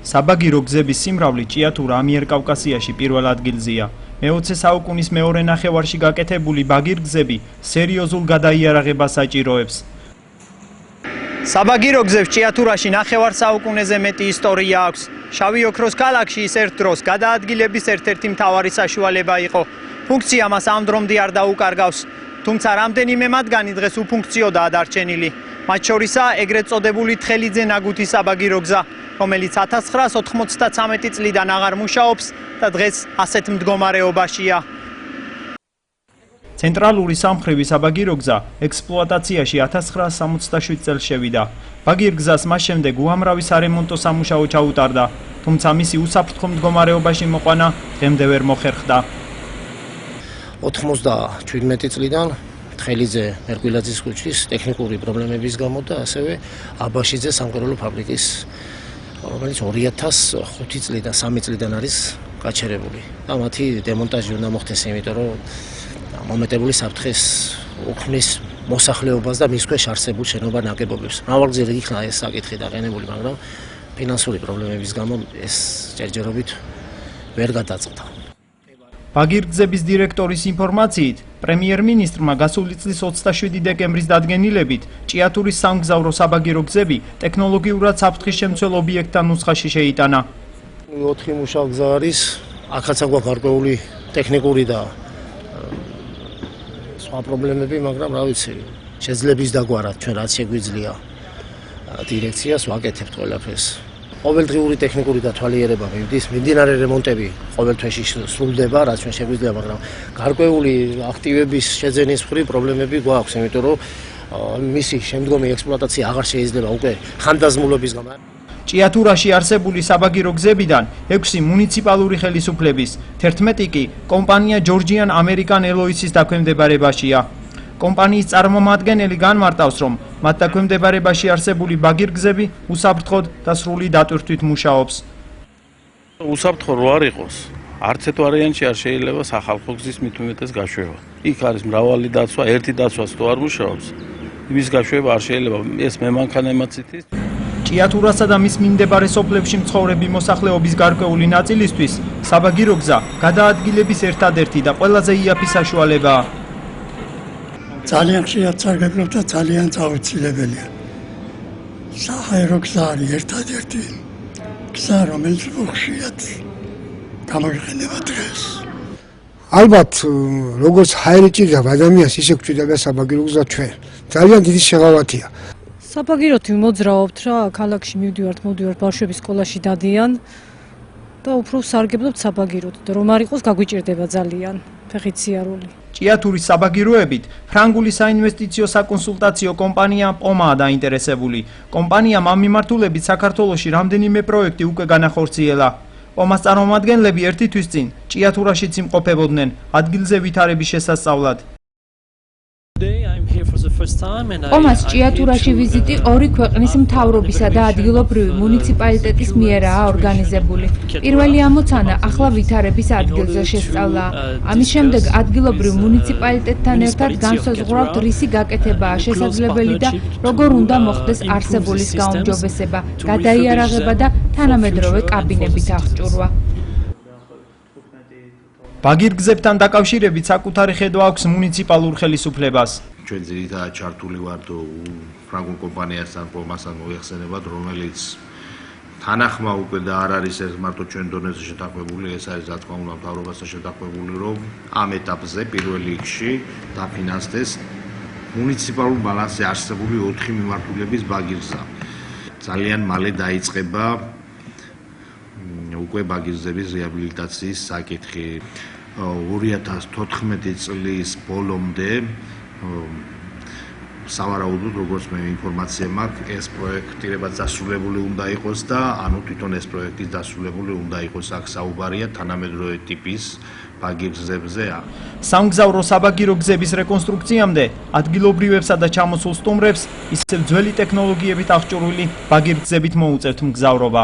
საბაგირო გზების სიმრავლი ჭიათურა ამიერკავკასიაში პირველ ადგილზეა. მე-20 საუკუნის მეორე ნახევარში გაკეთებული ბაგირგზები სერიოზულ გადაიარაღებას საჭიროებს. საბაგირო გზებს ჭიათურაში ნახევარ საუკუნეზე მეტი ისტორია აქვს. შავი ოქროს ქალაქში ის ერთ დროს გადაადგილების ერთ-ერთი მთავარი საშუალება იყო. ფუნქცია მას ამ დრომდე არ დაუკარგავს. თუმცა რამდენიმე მათგანი დღეს უფუნქციოდაა დარჩენილი. მათ შორისაა ეგრეთ წოდებული თხელიძე ნაგუთი საბაგირო გზა, რომელიც 1993 წლიდან აღარ მუშაობს და დღეს ასეთ მდგომარეობაშია. ცენტრალური სამხრივი საბაგირო გზა ექსპლუატაციაში 1967 წელს შევიდა. ბაგირგზას მას შემდეგ უამრავი სარემონტო სამუშაო ჩაუტარდა, თუმცა მისი უსაფრთხო მდგომარეობაში მოყვანა დღემდე ვერ მოხერხდა. 97 წლიდან თხელიძე მერკვილაძის ქუჩის ტექნიკური პრობლემების გამო და ასევე აბაშიძე სამკერვალო ფაბრიკის, რომელიც 2005 წლიდან 3 წლიდან არის გაჩერებული და მათი დემონტაჟი უნდა მოხდეს, იმიტომ რომ მომეტებული საფრთხეს უქმნის მოსახლეობას და მის ქვეშ არსებულ შენობა ნაგებობებს. მრავალგზიერ იქნა ეს საკითხი დაყენებული, მაგრამ ფინანსური პრობლემების გამო ეს ჯერჯერობით ვერ გადაწყდა. ბაგირგზების დირექტორის ინფორმაციით, პრემიერ-მინისტრმა გასული წლის 27 დეკემბრის დადგენილებით ჭიათურის სამგზავრო საბაგირო გზები ტექნოლოგიურად საფრთხის შემცველ ობიექტთან ნუსხაში შეიტანა. 4 მუშა გზა არის, აქაც აქვს გარკვეული ტექნიკური და სხვა პრობლემები, მაგრამ რა ვიცი, შეძლების დაგვარად ჩვენ რაც შეგვიძლია დირექციას ვაკეთებთ ყველაფერს. ყოველდღიური ტექნიკური დათვალიერება მივდის, მიმდინარე რემონტები ყოველ თვეში სრულდება, რაც ჩვენ შეგვიძლია, მაგრამ გარკვეული აქტივების შეძენის მხრივ პრობლემები გვაქვს, იმიტომ რომ მისი შემდგომი ექსპლუატაცია აღარ შეიძლება უკვე ხანდაზმულობის გამო. ჭიათურაში არსებული საბაგირო გზებიდან 6 მუნიციპალური ხელისუფლების, 11 კი კომპანია ჯორჯიან ამერიკან ელოისის დაქვემდებარებაშია. კომპანიის წარმომადგენელი განმარტავს, რომ მათ დაქვემდებარებაში არსებული ბაგირგზები უსაფრთხოდ და სრული დატვირთვით მუშაობს. უსაფრთხო რო არ იყოს, არც ერთ ვარიანტში არ შეიძლება სახალხო გზის მით უმეტეს გაშვება. იქ არის მრავალი დაცვა, ერთი დაცვაც თუ არ მუშაობს, იმის გაშვება არ შეიძლება. ეს მემანქანემაც ითის. ჭიათურასა და მის მიმდებარე სოფლებში მცხოვრები მოსახლეობის გარკვეული ნაწილისთვის საბაგირო გზა გადაადგილების ერთადერთი და ყველაზე იაფი საშუალებაა. ძალიან ხშირად სარგებლობთ და ძალიან წაუცილებელია. საჰაერო გზა არის ერთადერთი გზა, რომელიც ხშირად გამოიყენება დღეს. ალბათ, როგორც ჰაერი ჭირდება ადამიანს, ისე გვჭირდება საბაგირო გზა ჩვენ. ძალიან დიდი შეღავათია. საბაგიროთ მოძრაობთ რა, ქალაქში მივდივართ, ბავშვები სკოლაში დადიან და უფრო სარგებლობთ საბაგიროთ და რომ არ იყოს გაგვიჭირდება ძალიან ფეხით სიარული. ჭიათურის საბაგიროებით ფრანგული საინვესტიციო საკონსულტაციო კომპანია პომაა დაინტერესებული. კომპანიამ ამ მიმართულებით საქართველოში რამდენიმე პროექტი უკვე განახორციელა. პომას წარმომადგენლები ერთი თვის წინ ჭიათურაშიც იმყოფებოდნენ ადგილზე ვითარების შესასწავლად. პომას ჭიათურაში ვიზიტი ორი ქვეყნის მთავრობისა და ადგილობრივი მუნიციპალიტეტის მიერაა ორგანიზებული. პირველი ამოცანა ახლა ვითარების ადგილზე შესწავლაა. ამის შემდეგ ადგილობრივ მუნიციპალიტეტთან ერთად განსაზღვრავთ, რისი გაკეთებაა შესაძლებელი და როგორ უნდა მოხდეს არსებულის გაუმჯობესება, გადაიარაღება და თანამედროვე კაბინებით აღჭურვა. ბაგირგზებთან დაკავშირებით საკუთარი ხედვა აქვს მუნიციპალურ ხელისუფლებას. ჩვენ ძირითადად ჩართული ვართ ფრანგულ კომპანიასთან, პომასთან მოიხსენებათ, რომელიც თანახმა უკვე და არ არის ეს მარტო ჩვენ დონეზე შეთანხმებული, ეს არის რა თქმა უნდა მთავრობასთან შეთანხმებული, რომ ამ ეტაპზე პირველ რიგში დაფინანსდეს მუნიციპალურ ბალანსზე არსებული 4 მიმართულების ბაგირგზა. ძალიან მალე დაიწყება უკვე ბაგირგზების რეაბილიტაციის საკითხი. 2014 წლის ბოლომდე სავარაუდოდ, როგორც მე ინფორმაცია მაქვს, ეს პროექტირება დასრულებული უნდა იყოს და ანუ თვითონ ეს პროექტი დასრულებული უნდა იყოს. აქ საუბარია თანამედროვე ტიპის ბაგირგზებზე. სამგზავრო საბაგირო გზების რეკონსტრუქციამდე ადგილობრივებსა და ჩამოსულ სტუმრებს ისევ ძველი ტექნოლოგიებით აღჭურვილი ბაგირგზებით მოუწევთ მგზავრობა.